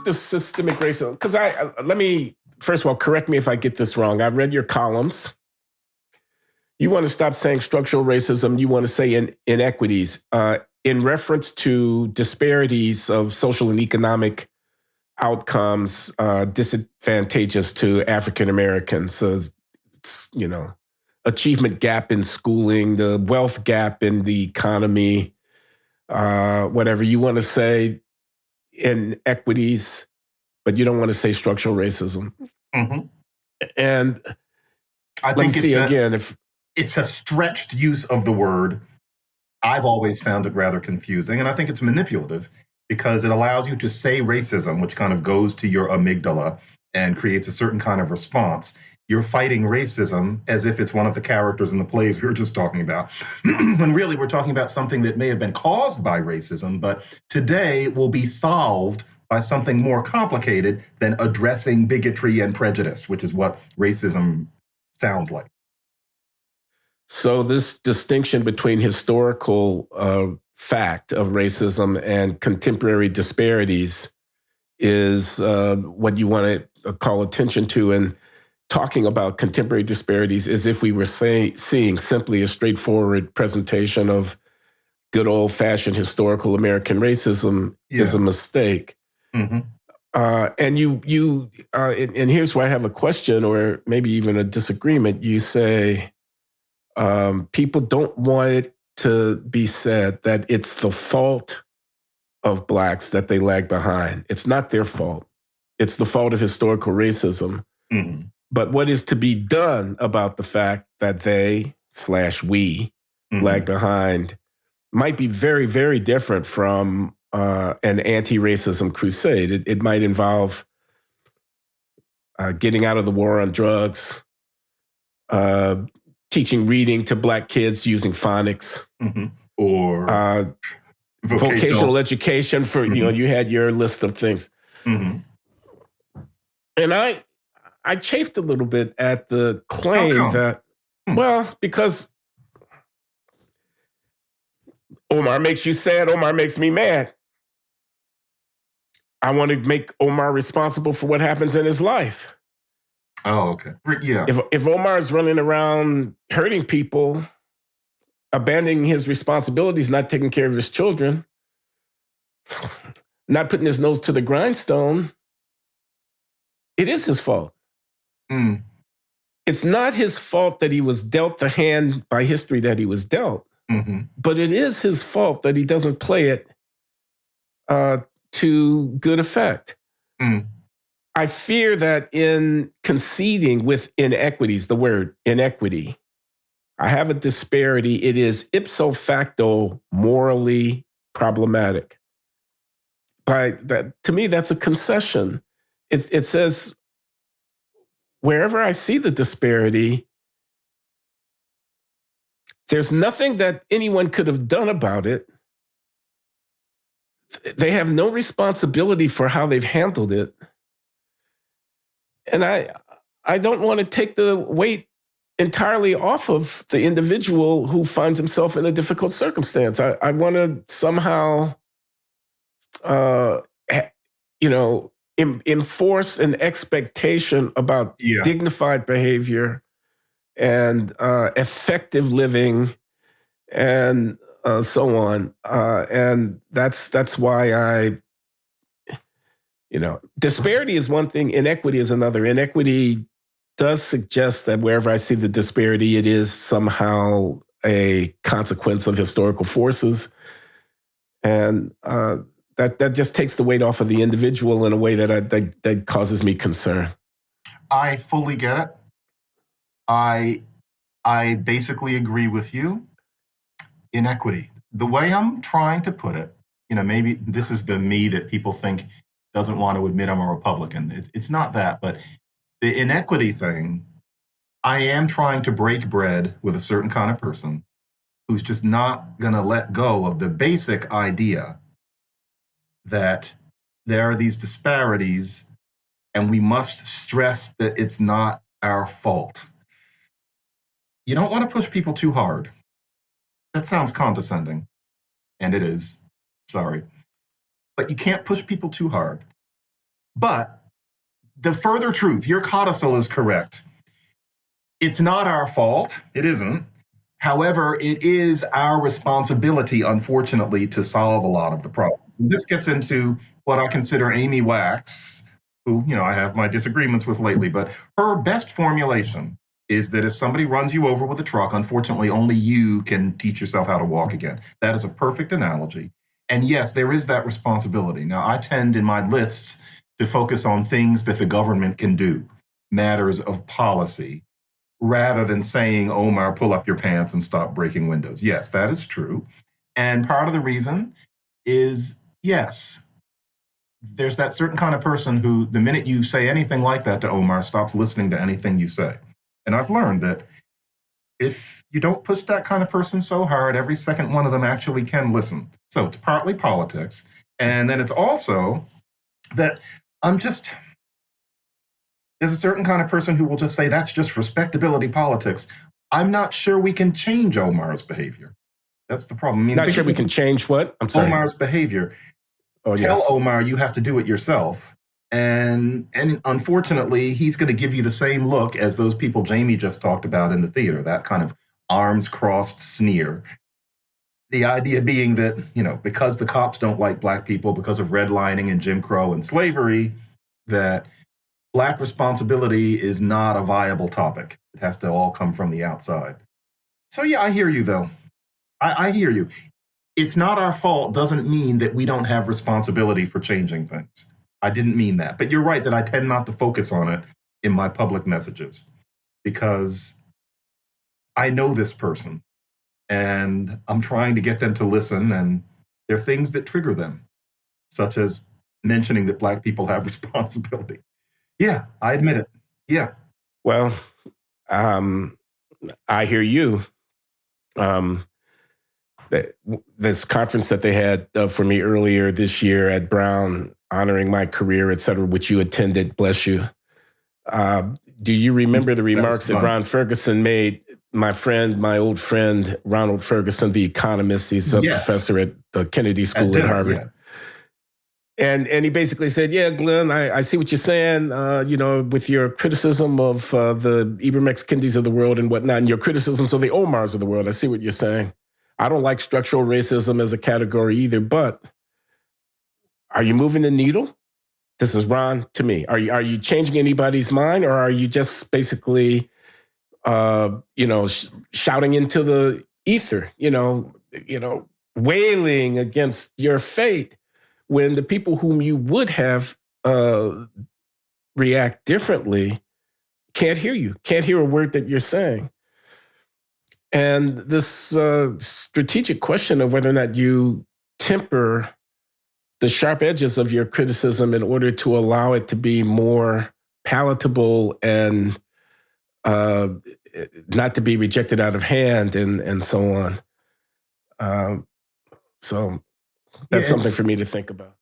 the systemic racism, because let me, first of all, correct me if I get this wrong. I've read your columns. You want to stop saying structural racism. You want to say inequities in reference to disparities of social and economic outcomes disadvantageous to African Americans. So, achievement gap in schooling, the wealth gap in the economy, whatever you want to say, inequities, but you don't want to say structural racism. Mm-hmm. And I think it's a stretched use of the word. I've always found it rather confusing, and I think it's manipulative because it allows you to say racism, which kind of goes to your amygdala and creates a certain kind of response. You're fighting racism as if it's one of the characters in the plays we were just talking about, when really we're talking about something that may have been caused by racism, but today will be solved by something more complicated than addressing bigotry and prejudice, which is what racism sounds like. So this distinction between historical fact of racism and contemporary disparities is what you want to call attention to. And talking about contemporary disparities as if we were seeing simply a straightforward presentation of good old-fashioned historical American racism is a mistake. Mm-hmm. And here's where I have a question or maybe even a disagreement. You say people don't want it to be said that it's the fault of Blacks that they lag behind. It's not their fault. It's the fault of historical racism. Mm-hmm. But what is to be done about the fact that they/we lag behind might be very, very different from an anti-racism crusade. It might involve getting out of the war on drugs, teaching reading to Black kids using phonics, or vocational education for, you had your list of things. Mm-hmm. And I chafed a little bit at the claim that, because Omar makes you sad, Omar makes me mad. I want to make Omar responsible for what happens in his life. Oh, okay. Yeah. If Omar is running around hurting people, abandoning his responsibilities, not taking care of his children, not putting his nose to the grindstone, it is his fault. Mm. It's not his fault that he was dealt the hand by history that he was dealt, but it is his fault that he doesn't play it to good effect. Mm. I fear that in conceding with inequities, the word inequity, I have a disparity. It is ipso facto morally problematic. To me, that's a concession. It says, wherever I see the disparity, there's nothing that anyone could have done about it. They have no responsibility for how they've handled it. And I don't want to take the weight entirely off of the individual who finds himself in a difficult circumstance. I want to somehow, enforce an expectation about dignified behavior and effective living and so on. And that's why disparity is one thing, inequity is another. Inequity does suggest that wherever I see the disparity, it is somehow a consequence of historical forces. And that just takes the weight off of the individual in a way that causes me concern. I fully get it. I basically agree with you. Inequity. The way I'm trying to put it, maybe this is the me that people think doesn't want to admit I'm a Republican. It's not that, but the inequity thing, I am trying to break bread with a certain kind of person who's just not going to let go of the basic idea that there are these disparities and we must stress that it's not our fault. You don't want to push people too hard. That sounds condescending, and it is. Sorry. But you can't push people too hard. But the further truth, your codicil is correct. It's not our fault. It isn't. However, it is our responsibility, unfortunately, to solve a lot of the problems. And this gets into what I consider Amy Wax, who, I have my disagreements with lately, but her best formulation is that if somebody runs you over with a truck, unfortunately, only you can teach yourself how to walk again. That is a perfect analogy. And yes, there is that responsibility. Now, I tend in my lists to focus on things that the government can do, matters of policy, rather than saying, Omar, pull up your pants and stop breaking windows. Yes, that is true. And part of the reason is, yes, there's that certain kind of person who, the minute you say anything like that to Omar, stops listening to anything you say. And I've learned that if you don't push that kind of person so hard, every second one of them actually can listen. So it's partly politics. And then it's also that there's a certain kind of person who will just say, that's just respectability politics. I'm not sure we can change Omar's behavior. That's the problem. I mean, not sure we can change what? I'm sorry. Omar's behavior. Tell Omar you have to do it yourself. And unfortunately, he's going to give you the same look as those people Jamie just talked about in the theater, that kind of arms crossed sneer. The idea being that, because the cops don't like Black people because of redlining and Jim Crow and slavery, that Black responsibility is not a viable topic. It has to all come from the outside. So yeah, I hear you though. I hear you. It's not our fault doesn't mean that we don't have responsibility for changing things. I didn't mean that. But you're right that I tend not to focus on it in my public messages because I know this person and I'm trying to get them to listen, and there are things that trigger them, such as mentioning that Black people have responsibility. Yeah, I admit it. Yeah. Well, I hear you. This conference that they had for me earlier this year at Brown, honoring my career, et cetera, which you attended, bless you. Do you remember the remarks that Ron Ferguson made? My old friend, Ronald Ferguson, the economist, he's a professor at the Kennedy School at Harvard. Yeah. And he basically said, yeah, Glenn, I see what you're saying, with your criticism of the Ibram X. Kendis of the world and whatnot, and your criticisms of the Omars of the world. I see what you're saying. I don't like structural racism as a category either, but are you moving the needle? This is Ron to me. Are you changing anybody's mind, or are you just basically, shouting into the ether, wailing against your fate, when the people whom you would have react differently can't hear you, can't hear a word that you're saying? And this strategic question of whether or not you temper the sharp edges of your criticism in order to allow it to be more palatable and not to be rejected out of hand and so on. So that's something for me to think about.